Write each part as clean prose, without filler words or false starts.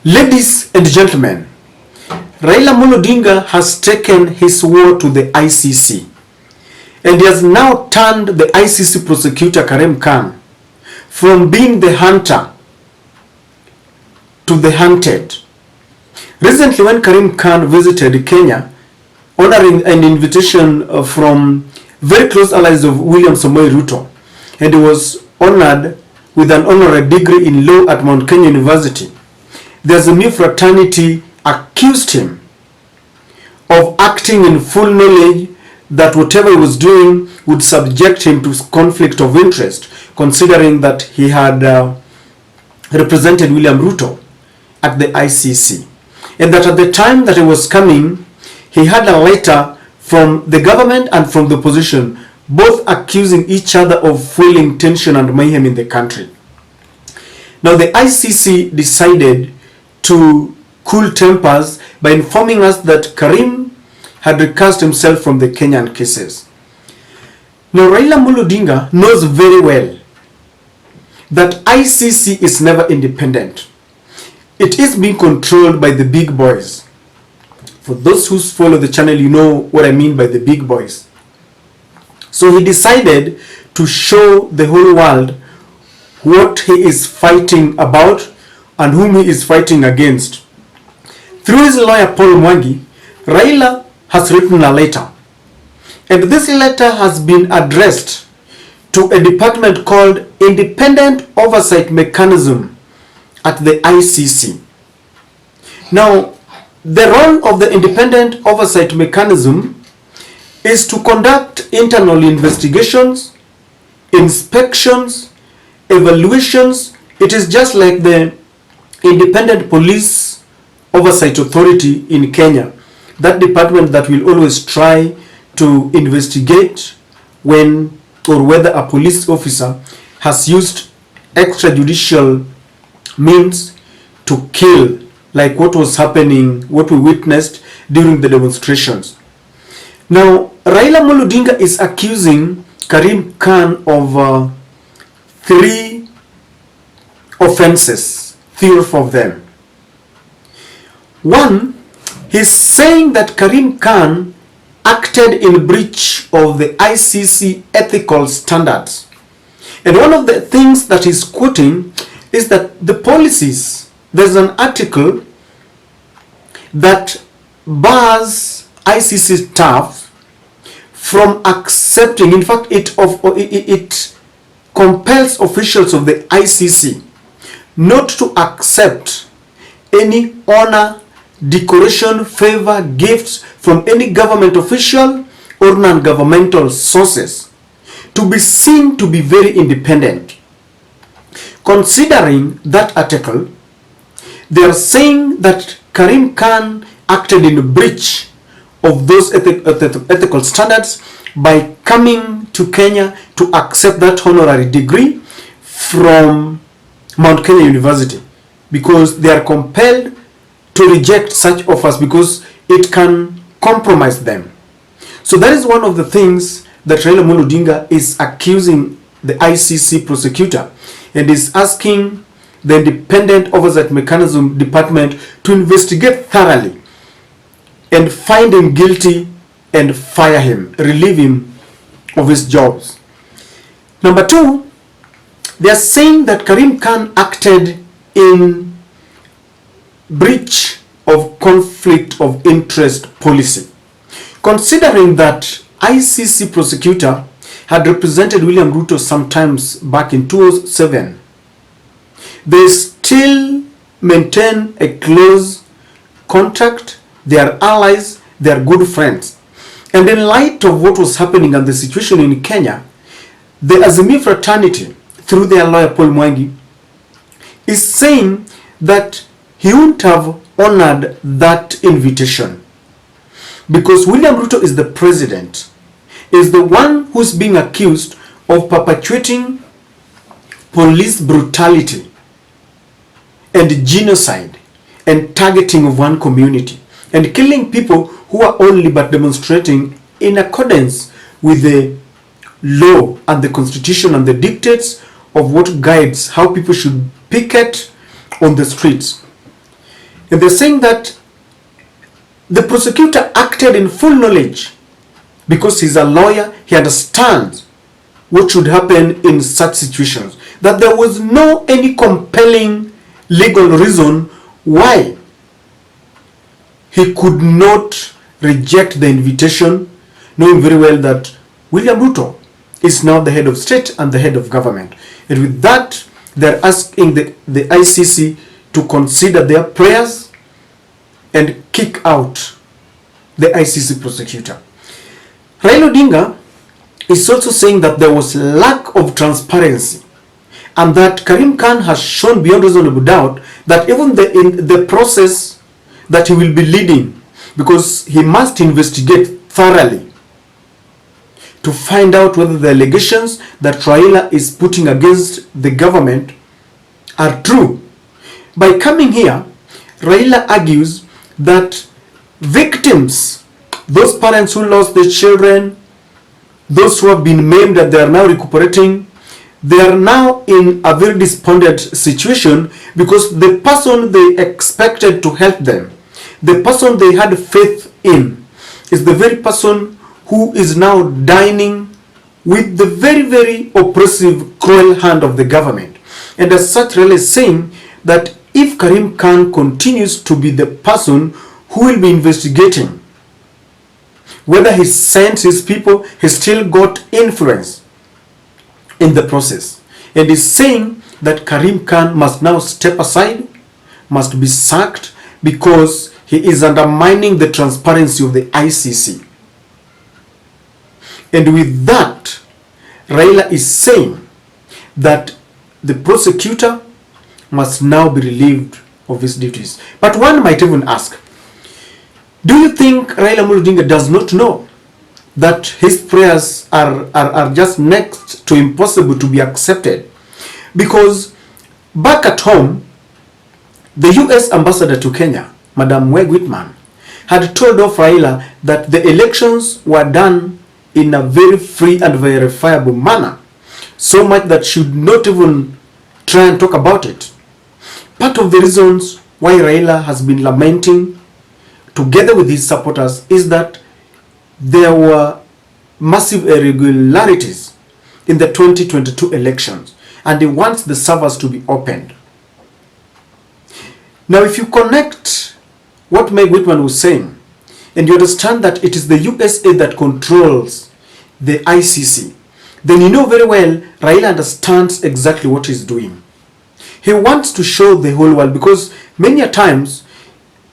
Ladies and gentlemen, Raila Odinga has taken his war to the ICC, and he has now turned the ICC prosecutor Karim from being the hunter to the hunted. Recently, when Karim visited Kenya, honoring an invitation from very close allies of William Samoei Ruto, and he was honored with an honorary degree in law at Mount Kenya University, the Azimio fraternity accused him of acting in full knowledge that whatever he was doing would subject him to conflict of interest, considering that he had represented William Ruto at the ICC, and that at the time that he was coming, he had a letter from the government and from the opposition, both accusing each other of fueling tension and mayhem in the country. Now the ICC decided to cool tempers by informing us that Karim had recused himself from the Kenyan cases. Now Raila Odinga knows very well that ICC is never independent. It is being controlled by the big boys. For those who follow the channel, you know what I mean by the big boys. So he decided to show the whole world what he is fighting about and whom he is fighting against. Through his lawyer Paul Mwangi, Raila has written a letter, and this letter has been addressed to a department called Independent Oversight Mechanism at the ICC. Now, the role of the Independent Oversight Mechanism is to conduct internal investigations, inspections, evaluations. It is just like the Independent Police Oversight Authority in Kenya, that department that will always try to investigate when or whether a police officer has used extrajudicial means to kill, like what was happening, what we witnessed during the demonstrations. Now, Raila Odinga is accusing Karim of 3 offenses, 3 of them. One, he's saying that Karim acted in breach of the ICC ethical standards. And one of the things that he's quoting is that the policies, there's an article that bars ICC staff from accepting, in fact it compels officials of the ICC not to accept any honor, decoration, favor, gifts from any government official or non-governmental sources, to be seen to be very independent. Considering that article, they are saying that Karim acted in a breach of those ethical standards by coming to Kenya to accept that honorary degree from Mount Kenya University, because they are compelled to reject such offers because it can compromise them. So that is one of the things that Raila Odinga is accusing the ICC prosecutor, and is asking the Independent Oversight Mechanism Department to investigate thoroughly and find him guilty and fire him, relieve him of his jobs. Number 2, they are saying that Karim acted in breach of conflict of interest policy, considering that ICC prosecutor had represented William Ruto sometimes back in 2007. They still maintain a close contact. They are allies, they are good friends. And in light of what was happening and the situation in Kenya, the Azimio fraternity, through their lawyer Paul Mwangi, is saying that he wouldn't have honored that invitation because William Ruto is the president, is the one who's being accused of perpetuating police brutality and genocide and targeting of one community and killing people who are only but demonstrating in accordance with the law and the constitution and the dictates of what guides how people should picket on the streets. And they're saying that the prosecutor acted in full knowledge because he's a lawyer, he understands what should happen in such situations. That there was no any compelling legal reason why he could not reject the invitation, knowing very well that William Ruto is now the head of state and the head of government. And with that, they're asking the ICC to consider their prayers and kick out the ICC prosecutor. Raila Odinga is also saying that there was lack of transparency and that Karim Khan has shown beyond reasonable doubt that even in the process that he will be leading, because he must investigate thoroughly to find out whether the allegations that Raila is putting against the government are true. By coming here, Raila argues that victims, those parents who lost their children, those who have been maimed and they are now recuperating, they are now in a very despondent situation because the person they expected to help them, the person they had faith in, is the very person who is now dining with the very, very oppressive, cruel hand of the government. And as such, Raila is saying that if Karim Khan continues to be the person who will be investigating whether he sent his people, he still got influence in the process. And is saying that Karim Khan must now step aside, must be sacked, because he is undermining the transparency of the ICC. And with that, Raila is saying that the prosecutor must now be relieved of his duties. But one might even ask, do you think Raila Odinga does not know that his prayers are just next to impossible to be accepted? Because back at home, the US ambassador to Kenya, Madam Meg Whitman, had told off Raila that the elections were done in a very free and verifiable manner, so much that she should not even try and talk about it. Part of the reasons why Raila has been lamenting together with his supporters is that there were massive irregularities in the 2022 elections, and he wants the servers to be opened. Now, if you connect what Meg Whitman was saying, and you understand that it is the USA that controls the ICC, then you know very well Raila understands exactly what he's doing. He wants to show the whole world, because many a times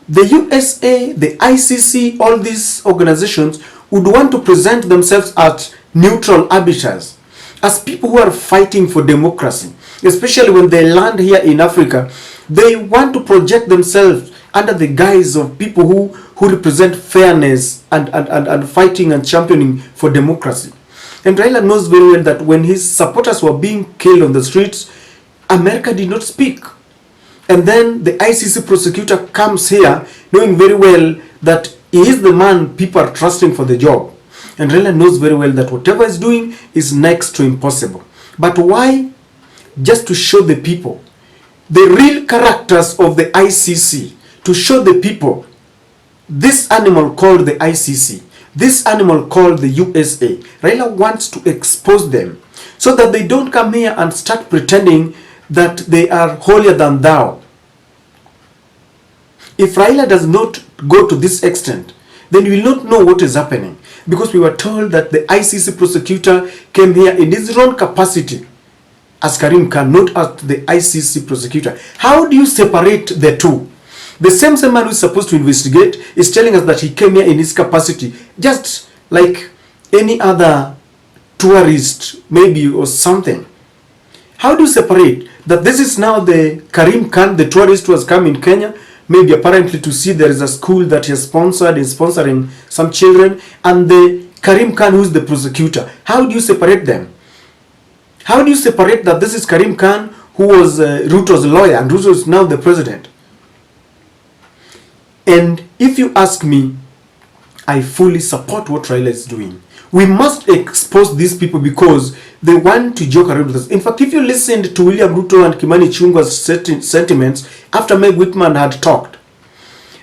the USA, the ICC, all these organizations would want to present themselves as neutral arbiters, as people who are fighting for democracy. Especially when they land here in Africa, they want to project themselves under the guise of people who represent fairness and fighting and championing for democracy. And Raila knows very well that when his supporters were being killed on the streets, America did not speak. And then the ICC prosecutor comes here knowing very well that he is the man people are trusting for the job. And Raila knows very well that whatever he's doing is next to impossible. But why? Just to show the people the real characters of the ICC, to show the people this animal called the ICC, this animal called the USA. Raila wants to expose them so that they don't come here and start pretending that they are holier than thou. If Raila does not go to this extent, then you will not know what is happening, because we were told that the ICC prosecutor came here in his own capacity as Karim Khan, not as the ICC prosecutor. How do you separate the two? The same man who is supposed to investigate is telling us that he came here in his capacity, just like any other tourist maybe or something. How do you separate that this is now the Karim Khan, the tourist who has come in Kenya, maybe apparently to see there is a school that he has sponsored, is sponsoring some children, and the Karim Khan who is the prosecutor? How do you separate them? How do you separate that this is Karim Khan who was Ruto's lawyer and Ruto is now the president? And if you ask me, I fully support what Raila is doing. We must expose these people because they want to joke around with us. In fact, if you listened to William Ruto and Kimani Chungwa's sentiments after Meg Whitman had talked,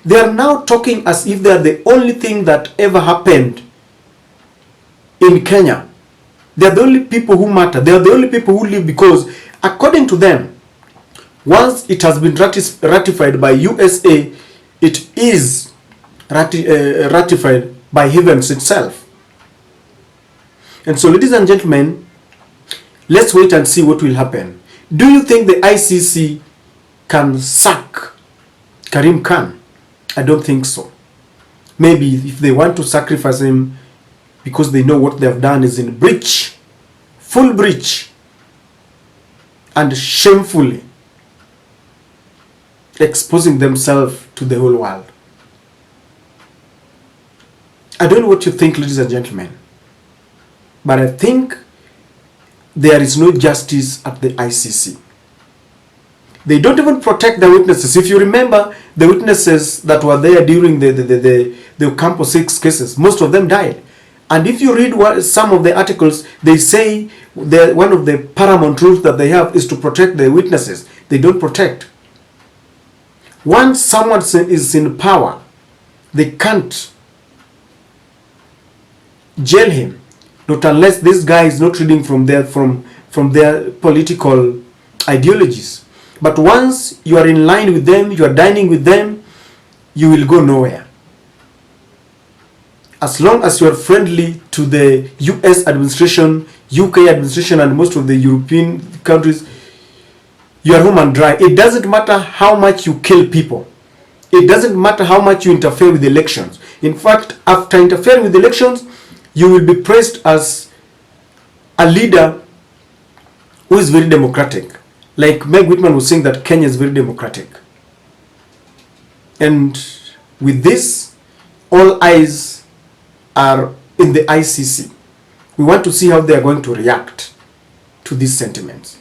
They are now talking as if they are the only thing that ever happened in Kenya. They are the only people who matter. They are the only people who live, because according to them, once it has been ratified by USA, it is ratified by heavens itself. And so, ladies and gentlemen, let's wait and see what will happen. Do you think the ICC can sack Karim Khan? I don't think so. Maybe if they want to sacrifice him because they know what they have done is in breach, full breach, and shamefully exposing themselves to the whole world. I don't know what you think, ladies and gentlemen, but I think there is no justice at the ICC. They don't even protect the witnesses. If you remember, the witnesses that were there during the Campo 6 cases, most of them died. And if you read some of the articles, they say that one of the paramount rules that they have is to protect the witnesses. They don't protect. Once someone is in power, they can't jail him, not unless this guy is not reading from their political ideologies. But once you are in line with them, you are dining with them, you will go nowhere. As long as you are friendly to the US administration, UK administration, and most of the European countries, you are home and dry. It doesn't matter how much you kill people. It doesn't matter how much you interfere with elections. In fact, after interfering with elections, you will be praised as a leader who is very democratic. Like Meg Whitman was saying that Kenya is very democratic. And with this, all eyes are in the ICC. We want to see how they are going to react to these sentiments.